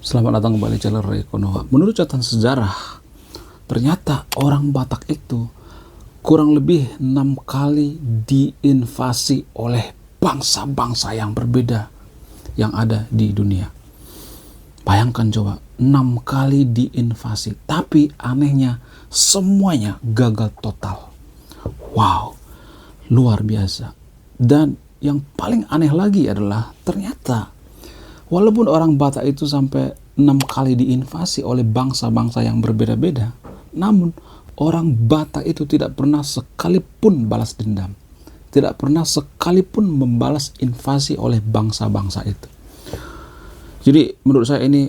Selamat datang kembali di channel Ray Konoha. Menurut catatan sejarah, ternyata orang Batak itu kurang lebih 6 kali diinvasi oleh bangsa-bangsa yang berbeda yang ada di dunia. Bayangkan coba, 6 kali diinvasi, tapi anehnya semuanya gagal total. Wow, luar biasa. Dan yang paling aneh lagi adalah ternyata walaupun orang Batak itu sampai 6 kali diinvasi oleh bangsa-bangsa yang berbeda-beda, namun orang Batak itu tidak pernah sekalipun balas dendam. Tidak pernah sekalipun membalas invasi oleh bangsa-bangsa itu. Jadi menurut saya ini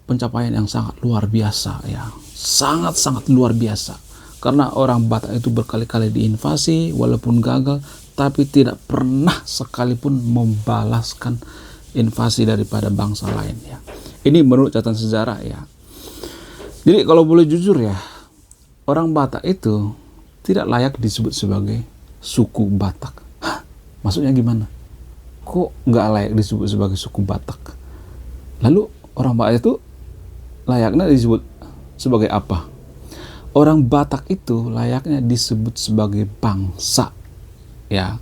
pencapaian yang sangat luar biasa ya. Sangat-sangat luar biasa. Karena orang Batak itu berkali-kali diinvasi walaupun gagal, tapi tidak pernah sekalipun membalaskan invasi daripada bangsa lain ya. Ini menurut catatan sejarah ya. Jadi kalau boleh jujur ya, orang Batak itu tidak layak disebut sebagai suku Batak. Hah, maksudnya gimana? Kok nggak layak disebut sebagai suku Batak? Lalu orang Batak itu layaknya disebut sebagai apa? Orang Batak itu layaknya disebut sebagai bangsa ya.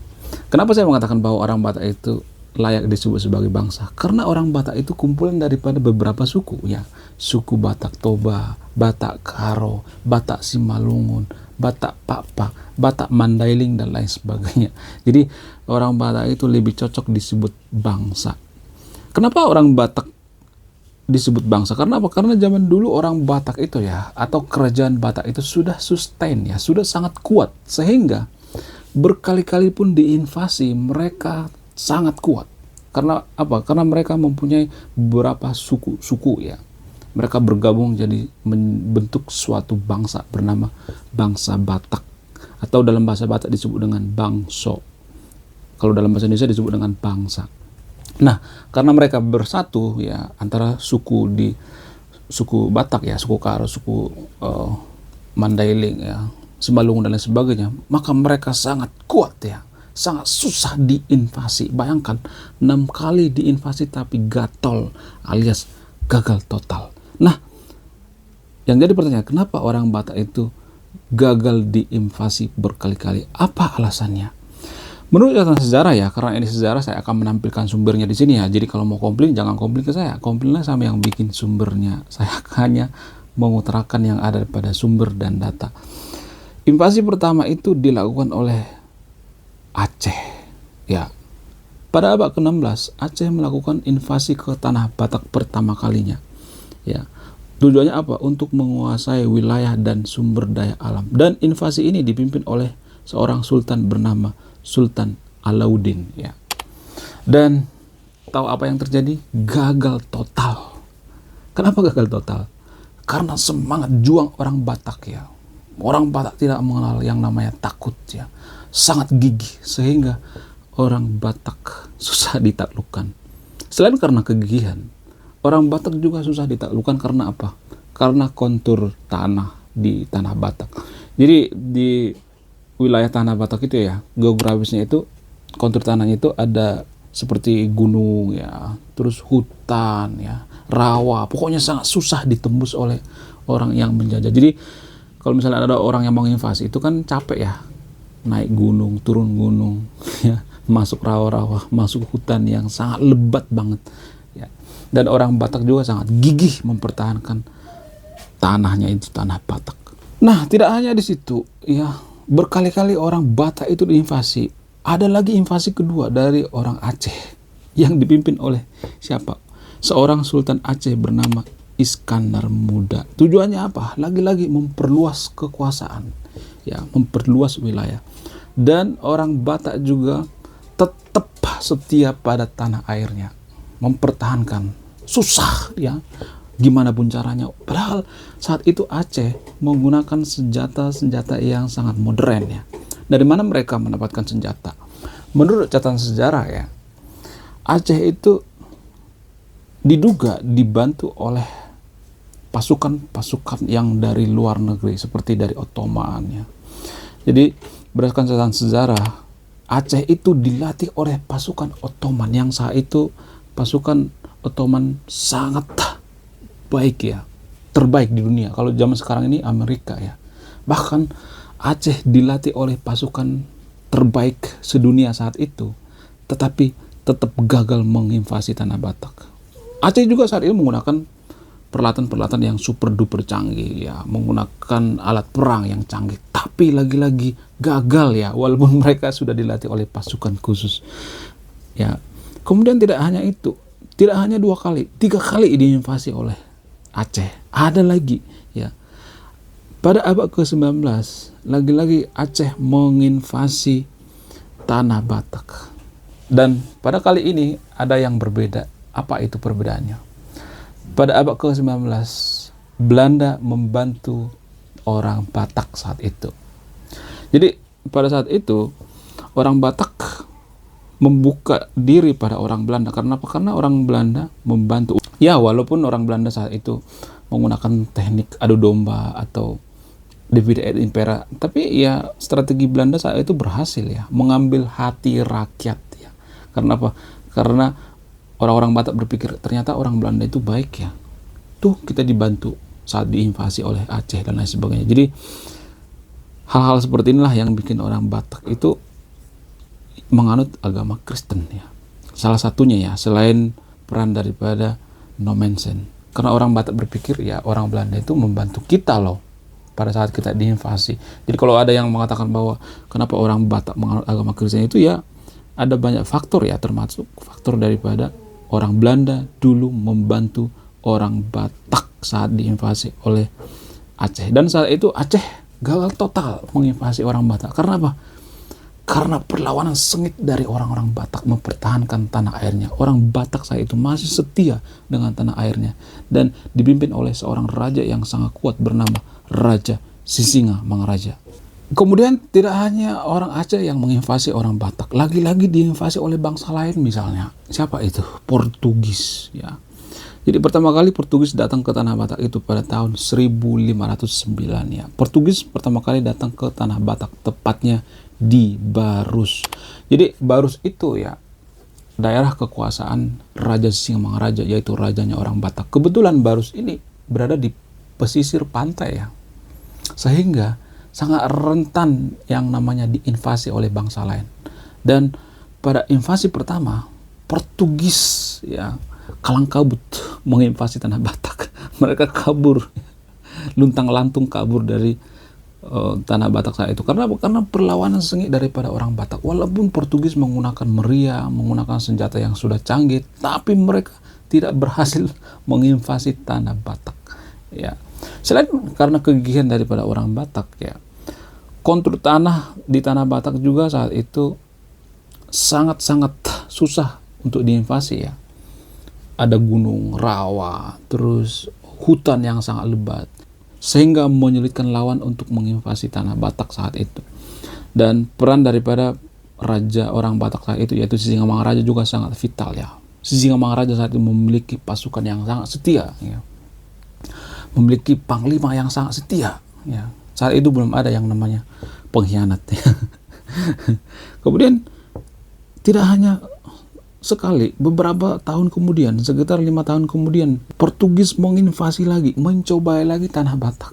Kenapa saya mengatakan bahwa orang Batak itu layak disebut sebagai bangsa? Karena orang Batak itu kumpulan daripada beberapa suku ya. Suku Batak Toba, Batak Karo, Batak Simalungun, Batak Pakpak, Batak Mandailing dan lain sebagainya. Jadi orang Batak itu lebih cocok disebut bangsa. Kenapa orang Batak disebut bangsa? Karena apa? Karena zaman dulu orang Batak itu ya, atau kerajaan Batak itu sudah sustain ya, sudah sangat kuat, sehingga berkali-kali pun diinvasi mereka sangat kuat. Karena apa? Karena mereka mempunyai beberapa suku-suku ya. Mereka bergabung jadi membentuk suatu bangsa bernama bangsa Batak. Atau dalam bahasa Batak disebut dengan bangso. Kalau dalam bahasa Indonesia disebut dengan bangsa. Nah, karena mereka bersatu ya antara suku Batak ya, suku Karo, suku Mandailing ya, Simalungun dan lain sebagainya, maka mereka sangat kuat ya. Sangat susah diinvasi. Bayangkan 6 kali diinvasi tapi gatal alias gagal total. Nah, yang jadi pertanyaan, kenapa orang Batak itu gagal diinvasi berkali-kali? Apa alasannya? Menurut catatan sejarah ya, karena ini sejarah, saya akan menampilkan sumbernya di sini ya. Jadi kalau mau komplain jangan komplain ke saya, komplainlah sama yang bikin sumbernya. Saya hanya mengutarakan yang ada pada sumber dan data. Invasi pertama itu dilakukan oleh Aceh ya. Pada abad ke-16 Aceh melakukan invasi ke tanah Batak pertama kalinya ya. Tujuannya apa? Untuk menguasai wilayah dan sumber daya alam. Dan invasi ini dipimpin oleh seorang sultan bernama Sultan Alauddin ya. Dan tahu apa yang terjadi? Gagal total. Kenapa gagal total? Karena semangat juang orang Batak ya. Orang Batak tidak mengenal yang namanya takut ya. Sangat gigih sehingga orang Batak susah ditaklukkan. Selain karena kegigihan, orang Batak juga susah ditaklukkan karena apa? Karena kontur tanah di tanah Batak. Jadi di wilayah tanah Batak itu ya, geografisnya itu, kontur tanahnya itu ada seperti gunung ya, terus hutan ya, rawa, pokoknya sangat susah ditembus oleh orang yang menjajah. Jadi kalau misalnya ada orang yang mau invasi itu kan capek ya, naik gunung, turun gunung ya, masuk rawa-rawa, masuk hutan yang sangat lebat banget ya. Dan orang Batak juga sangat gigih mempertahankan tanahnya itu, tanah Batak. Nah, tidak hanya di situ ya, berkali-kali orang Batak itu diinvasi. Ada lagi invasi kedua dari orang Aceh yang dipimpin oleh siapa? Seorang Sultan Aceh bernama Iskandar Muda. Tujuannya apa? Lagi-lagi memperluas kekuasaan ya, memperluas wilayah. Dan orang Batak juga tetap setia pada tanah airnya, mempertahankan. Susah ya, gimana pun caranya. Padahal saat itu Aceh menggunakan senjata-senjata yang sangat modern ya. Dari mana mereka mendapatkan senjata? Menurut catatan sejarah ya, Aceh itu diduga dibantu oleh pasukan-pasukan yang dari luar negeri seperti dari Ottoman ya. Jadi berdasarkan catatan sejarah, Aceh itu dilatih oleh pasukan Ottoman yang saat itu pasukan Ottoman sangat baik ya, terbaik di dunia. Kalau zaman sekarang ini Amerika ya. Bahkan Aceh dilatih oleh pasukan terbaik sedunia saat itu, tetapi tetap gagal menginvasi tanah Batak. Aceh juga saat itu menggunakan peralatan-peralatan yang super duper canggih ya, menggunakan alat perang yang canggih, tapi lagi-lagi gagal ya, walaupun mereka sudah dilatih oleh pasukan khusus ya. Kemudian tidak hanya itu, tidak hanya 2 kali, 3 kali diinvasi oleh Aceh. Ada lagi ya, pada abad ke-19 lagi-lagi Aceh menginvasi tanah Batak. Dan pada kali ini ada yang berbeda. Apa itu perbedaannya? Pada abad ke-19, Belanda membantu orang Batak saat itu. Jadi pada saat itu, orang Batak membuka diri pada orang Belanda. Karena apa? Karena orang Belanda membantu. Ya, walaupun orang Belanda saat itu menggunakan teknik adu domba atau divide et impera, tapi ya strategi Belanda saat itu berhasil ya, mengambil hati rakyat ya. Karena apa? Karena orang-orang Batak berpikir ternyata orang Belanda itu baik ya. Tuh kita dibantu saat diinvasi oleh Aceh dan lain sebagainya. Jadi hal-hal seperti inilah yang bikin orang Batak itu menganut agama Kristen ya. Salah satunya ya, selain peran daripada Nommensen. Karena orang Batak berpikir ya orang Belanda itu membantu kita loh pada saat kita diinvasi. Jadi kalau ada yang mengatakan bahwa kenapa orang Batak menganut agama Kristen itu ya, ada banyak faktor ya, termasuk faktor daripada orang Belanda dulu membantu orang Batak saat diinvasi oleh Aceh. Dan saat itu Aceh gagal total menginvasi orang Batak. Karena apa? Karena perlawanan sengit dari orang-orang Batak mempertahankan tanah airnya. Orang Batak saat itu masih setia dengan tanah airnya dan dipimpin oleh seorang raja yang sangat kuat bernama Raja Sisinga Mangaraja. Kemudian tidak hanya orang Aceh yang menginvasi orang Batak, lagi-lagi diinvasi oleh bangsa lain misalnya. Siapa itu? Portugis ya. Jadi pertama kali Portugis datang ke tanah Batak itu pada tahun 1509 ya. Portugis pertama kali datang ke tanah Batak, tepatnya di Barus. Jadi Barus itu ya daerah kekuasaan Raja Sisinga Mangaraja, yaitu rajanya orang Batak. Kebetulan Barus ini berada di pesisir pantai ya, sehingga sangat rentan yang namanya diinvasi oleh bangsa lain. Dan pada invasi pertama Portugis ya kalang kabut menginvasi tanah Batak. Mereka kabur, luntang-lantung kabur dari tanah Batak saat itu. Karena perlawanan sengit daripada orang Batak. Walaupun Portugis menggunakan meriam, menggunakan senjata yang sudah canggih, tapi mereka tidak berhasil menginvasi tanah Batak. Ya, selain karena kegigihan daripada orang Batak ya, kontur tanah di tanah Batak juga saat itu sangat-sangat susah untuk diinvasi ya. Ada gunung, rawa, terus hutan yang sangat lebat, sehingga menyulitkan lawan untuk menginvasi tanah Batak saat itu. Dan peran daripada raja orang Batak saat itu, yaitu Sisinga Mangaraja, juga sangat vital ya. Sisinga Mangaraja saat itu memiliki pasukan yang sangat setia ya, memiliki panglima yang sangat setia ya. Saat itu belum ada yang namanya pengkhianat ya. Kemudian tidak hanya sekali, beberapa tahun kemudian, sekitar 5 tahun kemudian, Portugis menginvasi lagi, mencoba lagi tanah Batak.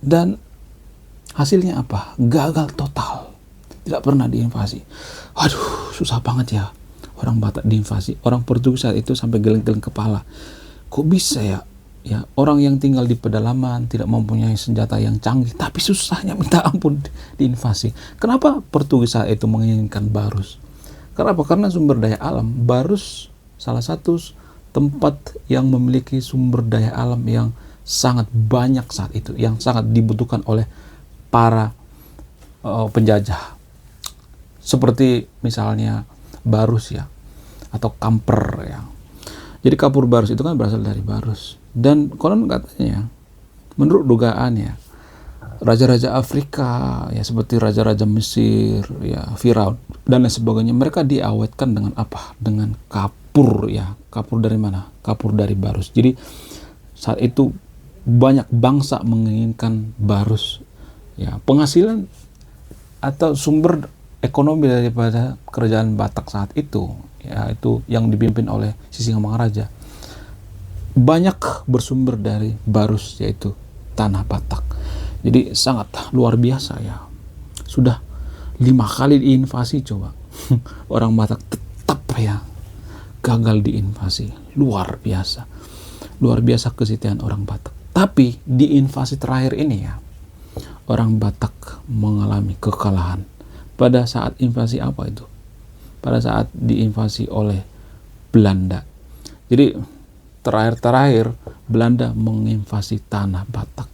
Dan hasilnya apa? Gagal total. Tidak pernah diinvasi. Waduh, susah banget ya orang Batak diinvasi. Orang Portugis saat itu sampai geleng-geleng kepala. Kok bisa ya? Ya, orang yang tinggal di pedalaman, tidak mempunyai senjata yang canggih, tapi susahnya minta ampun diinvasi. Kenapa Portugis saat itu menginginkan Barus? Karena apa? Karena sumber daya alam. Barus salah satu tempat yang memiliki sumber daya alam yang sangat banyak saat itu, yang sangat dibutuhkan oleh para penjajah. Seperti misalnya Barus ya, atau Kamper ya. Jadi kapur Barus itu kan berasal dari Barus. Dan konon katanya, menurut dugaan ya, raja-raja Afrika ya, seperti raja-raja Mesir ya, Firaun dan lain sebagainya, mereka diawetkan dengan apa? Dengan kapur ya. Kapur dari mana? Kapur dari Barus. Jadi saat itu banyak bangsa menginginkan Barus ya. Penghasilan atau sumber ekonomi daripada kerajaan Batak saat itu ya, itu yang dipimpin oleh Sisinga Mangaraja, banyak bersumber dari Barus, yaitu tanah Batak. Jadi sangat luar biasa ya. Sudah 5 kali diinvasi coba. Orang Batak tetap ya gagal diinvasi. Luar biasa. Luar biasa kesetiaan orang Batak. Tapi di invasi terakhir ini ya, orang Batak mengalami kekalahan. Pada saat invasi apa itu? Pada saat diinvasi oleh Belanda. Jadi terakhir Belanda menginvasi tanah Batak.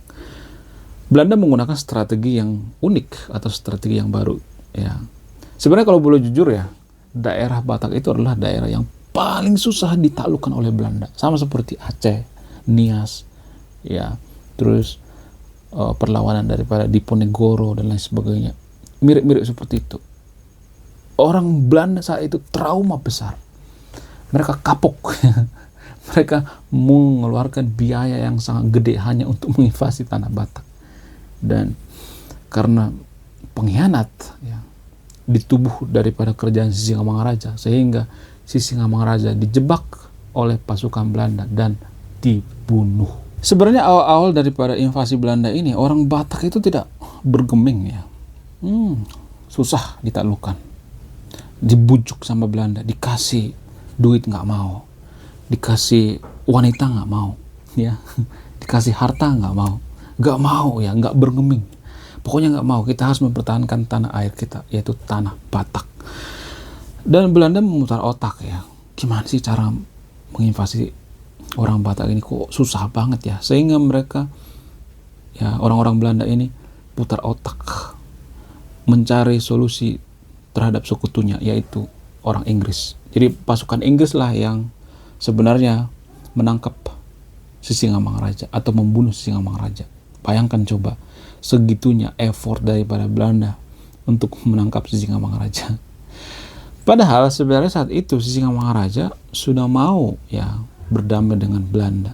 Belanda menggunakan strategi yang unik atau strategi yang baru ya. Sebenarnya kalau boleh jujur ya, daerah Batak itu adalah daerah yang paling susah ditaklukkan oleh Belanda. Sama seperti Aceh, Nias ya. Terus perlawanan daripada Diponegoro dan lain sebagainya. Mirip-mirip seperti itu. Orang Belanda saat itu trauma besar. Mereka kapok. Mereka mengeluarkan biaya yang sangat gede hanya untuk menginvasi tanah Batak. Dan karena pengkhianat ya, di tubuh daripada kerajaan Sisingamangaraja, sehingga Sisingamangaraja dijebak oleh pasukan Belanda dan dibunuh. Sebenarnya awal-awal daripada invasi Belanda ini, orang Batak itu tidak bergeming ya. Susah ditaklukkan. Dibujuk sama Belanda, dikasih duit nggak mau, dikasih wanita nggak mau, ya, dikasih harta nggak mau ya, nggak bergeming. Pokoknya nggak mau, kita harus mempertahankan tanah air kita, yaitu tanah Batak. Dan Belanda memutar otak ya, gimana sih cara menginvasi orang Batak ini, kok susah banget ya, sehingga mereka ya, orang-orang Belanda ini putar otak mencari solusi terhadap sekutunya, yaitu orang Inggris. Jadi pasukan Inggris lah yang sebenarnya menangkap Sisingamangaraja atau membunuh Sisingamangaraja. Bayangkan coba, segitunya effort daripada Belanda untuk menangkap Sisingamangaraja. Padahal sebenarnya saat itu Sisingamangaraja sudah mau ya berdamai dengan Belanda.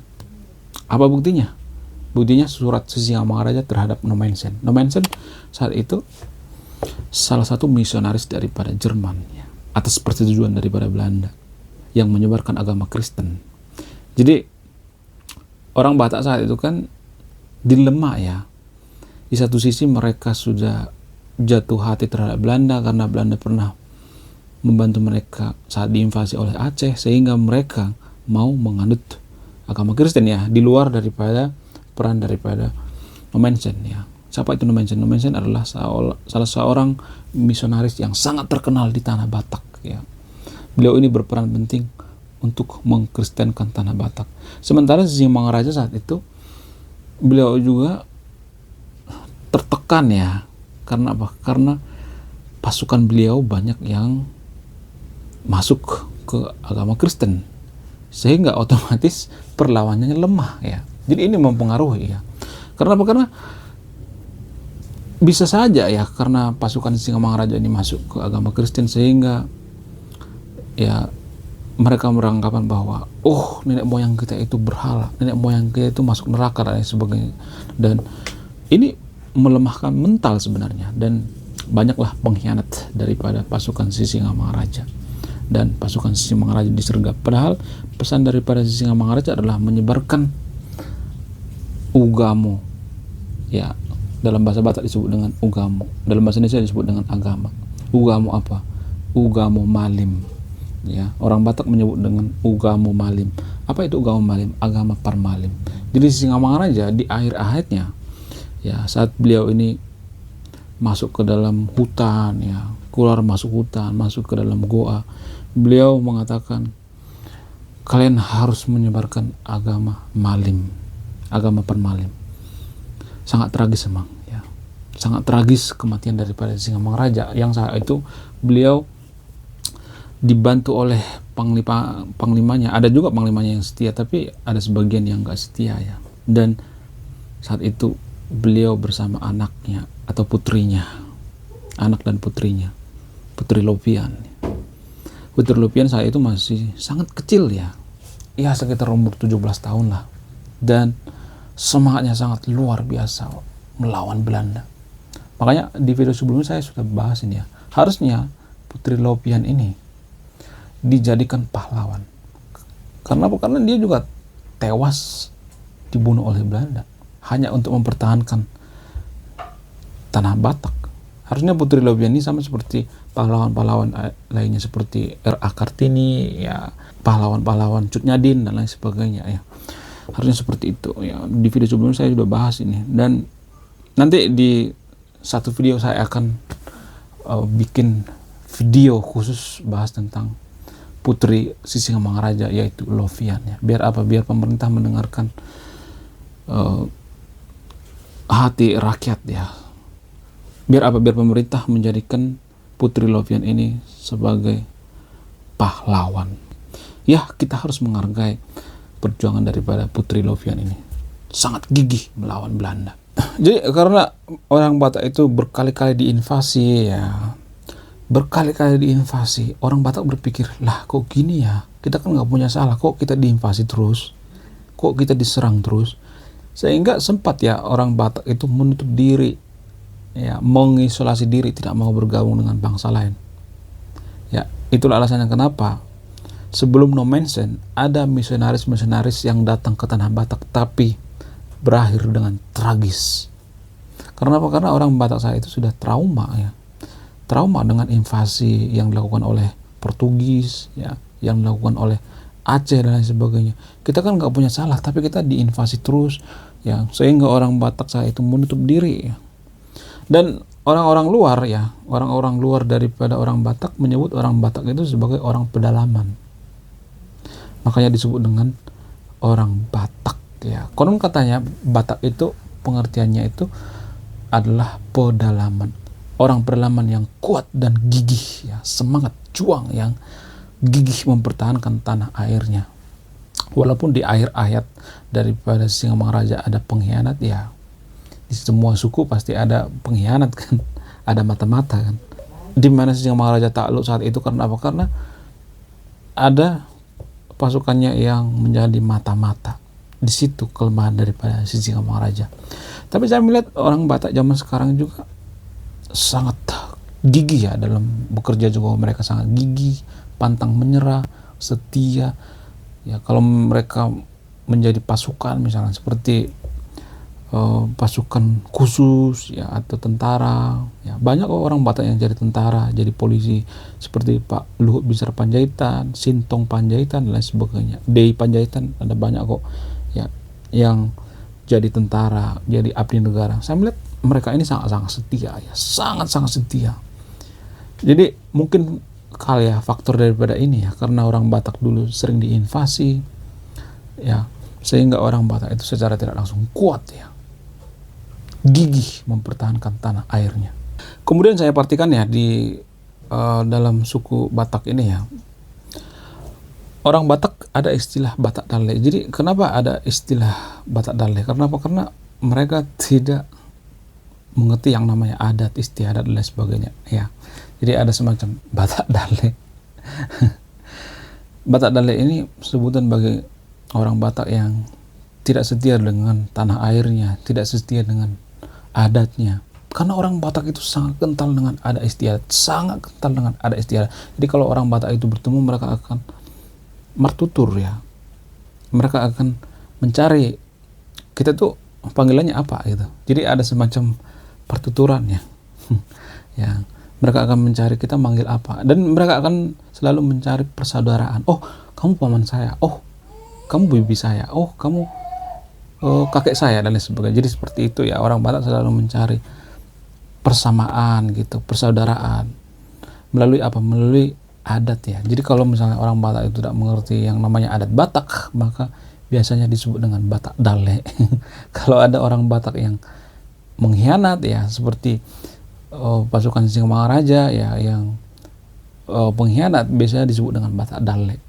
Apa buktinya? Buktinya surat Sisingamangaraja terhadap Nommensen. Nommensen saat itu salah satu misionaris daripada Jerman ya, atas persetujuan daripada Belanda yang menyebarkan agama Kristen. Jadi orang Batak saat itu kan dilema ya. Di satu sisi mereka sudah jatuh hati terhadap Belanda karena Belanda pernah membantu mereka saat diinvasi oleh Aceh, sehingga mereka mau menganut agama Kristen ya, di luar daripada peran daripada Nommensen ya. Siapa itu Nommensen? Nommensen adalah salah seorang misionaris yang sangat terkenal di tanah Batak ya. Beliau ini berperan penting untuk mengkristenkan tanah Batak. Sementara Sisingamangaraja saat itu beliau juga tertekan ya. Karena apa? Karena pasukan beliau banyak yang masuk ke agama Kristen, sehingga otomatis perlawanannya lemah ya. Jadi ini mempengaruhi ya. Karena apa? Karena bisa saja ya, karena pasukan Sisingamangaraja ini masuk ke agama Kristen, sehingga ya mereka beranggapan bahwa nenek moyang kita itu berhala, nenek moyang kita itu masuk neraka dan sebagainya. Dan ini melemahkan mental sebenarnya, dan banyaklah pengkhianat daripada pasukan Sisingamangaraja, dan pasukan Sisingamangaraja disergap. Padahal pesan daripada Sisingamangaraja adalah menyebarkan ugamo ya. Dalam bahasa Batak disebut dengan ugamo, dalam bahasa Indonesia disebut dengan agama. Ugamo apa? Ugamo malim ya. Orang Batak menyebut dengan ugamo malim. Apa itu ugamo malim? Agama parmalim. Jadi Sisingamangaraja di akhir-akhirnya ya, saat beliau ini masuk ke dalam hutan ya, keluar masuk hutan, masuk ke dalam goa, beliau mengatakan, kalian harus menyebarkan agama malim, agama parmalim. Sangat tragis emang ya. Sangat tragis kematian daripada Sisingamangaraja, yang saat itu beliau dibantu oleh panglimanya. Ada juga panglimanya yang setia, tapi ada sebagian yang gak setia ya. Dan saat itu beliau bersama anaknya atau putrinya, anak dan putrinya, Putri Loppian. Putri Loppian saat itu masih sangat kecil ya, sekitar umur 17 tahun lah. Dan semangatnya sangat luar biasa melawan Belanda. Makanya di video sebelumnya saya sudah bahas ini ya, harusnya Putri Loppian ini dijadikan pahlawan. Karena apa? Karena dia juga tewas dibunuh oleh Belanda hanya untuk mempertahankan tanah Batak. Harusnya Putri Lovian ini sama seperti pahlawan-pahlawan lainnya seperti R.A. Kartini, ya, pahlawan-pahlawan Cut Nyadin dan lain sebagainya, ya. Harusnya seperti itu, ya. Di video sebelumnya saya sudah bahas ini, dan nanti di satu video saya akan bikin video khusus bahas tentang Putri Sisingamangaraja, yaitu Lovian, ya. Biar apa? Biar pemerintah mendengarkan hati rakyat, ya. Biar apa? Biar pemerintah menjadikan Putri Lovian ini sebagai pahlawan. Ya, kita harus menghargai perjuangan daripada Putri Lovian ini. Sangat gigih melawan Belanda. Jadi karena orang Batak itu berkali-kali diinvasi, ya. Berkali-kali diinvasi. Orang Batak berpikir, lah kok gini ya? Kita kan nggak punya salah. Kok kita diinvasi terus? Kok kita diserang terus? Sehingga sempat ya orang Batak itu menutup diri, ya, mengisolasi diri, tidak mau bergabung dengan bangsa lain. Ya, itulah alasannya kenapa sebelum Nommensen ada misionaris-misionaris yang datang ke tanah Batak, tapi berakhir dengan tragis. Karena apa? Karena orang Batak saya itu sudah trauma, ya. Trauma dengan invasi yang dilakukan oleh Portugis, ya, yang dilakukan oleh Aceh dan lain sebagainya. Kita kan nggak punya salah, tapi kita diinvasi terus, ya, sehingga orang Batak saya itu menutup diri, ya. Dan orang-orang luar, ya, orang-orang luar daripada orang Batak menyebut orang Batak itu sebagai orang pedalaman. Makanya disebut dengan orang Batak, ya. Konon katanya Batak itu pengertiannya itu adalah pedalaman. Orang pedalaman yang kuat dan gigih, ya, semangat juang yang gigih mempertahankan tanah airnya. Walaupun di akhir ayat daripada Sisingamangaraja ada pengkhianat, ya. Di semua suku pasti ada pengkhianat, kan, ada mata-mata, kan. Di mana Sisingamangaraja takluk saat itu karena apa? Karena ada pasukannya yang menjadi mata-mata. Di situ kelemahan daripada Sisingamangaraja. Tapi saya melihat orang Batak zaman sekarang juga sangat gigih, ya, dalam bekerja juga. Mereka sangat gigih, pantang menyerah, setia, ya. Kalau mereka menjadi pasukan misalnya seperti pasukan khusus, ya, atau tentara, ya, banyak orang Batak yang jadi tentara, jadi polisi seperti Pak Luhut Binsar Panjaitan, Sintong Panjaitan dan lain sebagainya. Dei Panjaitan, ada banyak kok, ya, yang jadi tentara, jadi abdi negara. Saya melihat mereka ini sangat-sangat setia, ya, sangat-sangat setia. Jadi mungkin kali ya faktor daripada ini, ya, karena orang Batak dulu sering diinvasi, ya, sehingga orang Batak itu secara tidak langsung kuat, ya, gigih mempertahankan tanah airnya. Kemudian saya perhatikan, ya, di dalam suku Batak ini, ya, orang Batak ada istilah Batak Dalle. Jadi kenapa ada istilah Batak Dalle? Karena apa? Karena mereka tidak mengerti yang namanya adat istiadat dan lain sebagainya, ya. Jadi ada semacam Batak Dalle. Batak Dalle ini sebutan bagi orang Batak yang tidak setia dengan tanah airnya, tidak setia dengan adatnya. Karena orang Batak itu sangat kental dengan adat istiadat, sangat kental dengan adat istiadat. Jadi kalau orang Batak itu bertemu, mereka akan martutur, ya. Mereka akan mencari, kita tuh panggilannya apa, gitu. Jadi ada semacam pertuturan, ya. Ya, mereka akan mencari kita manggil apa, dan mereka akan selalu mencari persaudaraan. Oh, kamu paman saya. Oh, kamu bibi saya. Oh, kamu kakek saya dan lain sebagainya. Jadi seperti itu, ya, orang Batak selalu mencari persamaan, gitu, persaudaraan melalui apa? Melalui adat, ya. Jadi kalau misalnya orang Batak itu tidak mengerti yang namanya adat Batak, maka biasanya disebut dengan Batak Dalle. Kalau ada orang Batak yang mengkhianat, ya, seperti pasukan Sisingamangaraja, ya, yang pengkhianat, biasanya disebut dengan Batak Dalle.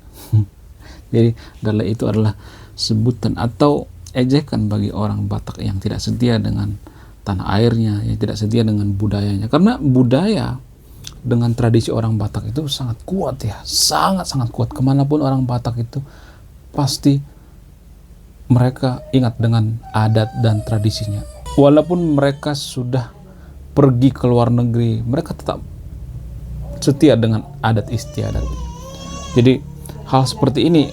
Jadi Dalle itu adalah sebutan atau ejekan bagi orang Batak yang tidak setia dengan tanah airnya, yang tidak setia dengan budayanya. Karena budaya dengan tradisi orang Batak itu sangat kuat, ya, sangat-sangat kuat. Kemanapun orang Batak itu pasti mereka ingat dengan adat dan tradisinya. Walaupun mereka sudah pergi ke luar negeri, mereka tetap setia dengan adat istiadat. Jadi hal seperti ini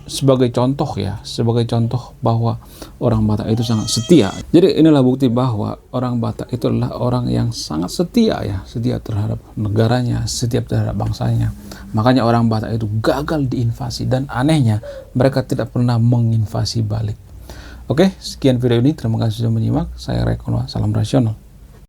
sebagai contoh ya, sebagai contoh bahwa orang Batak itu sangat setia. Jadi inilah bukti bahwa orang Batak itu adalah orang yang sangat setia ya, setia terhadap negaranya, setia terhadap bangsanya. Makanya orang Batak itu gagal diinvasi dan anehnya mereka tidak pernah menginvasi balik. Oke, sekian video ini. Terima kasih sudah menyimak. Saya Rekono, salam rasional.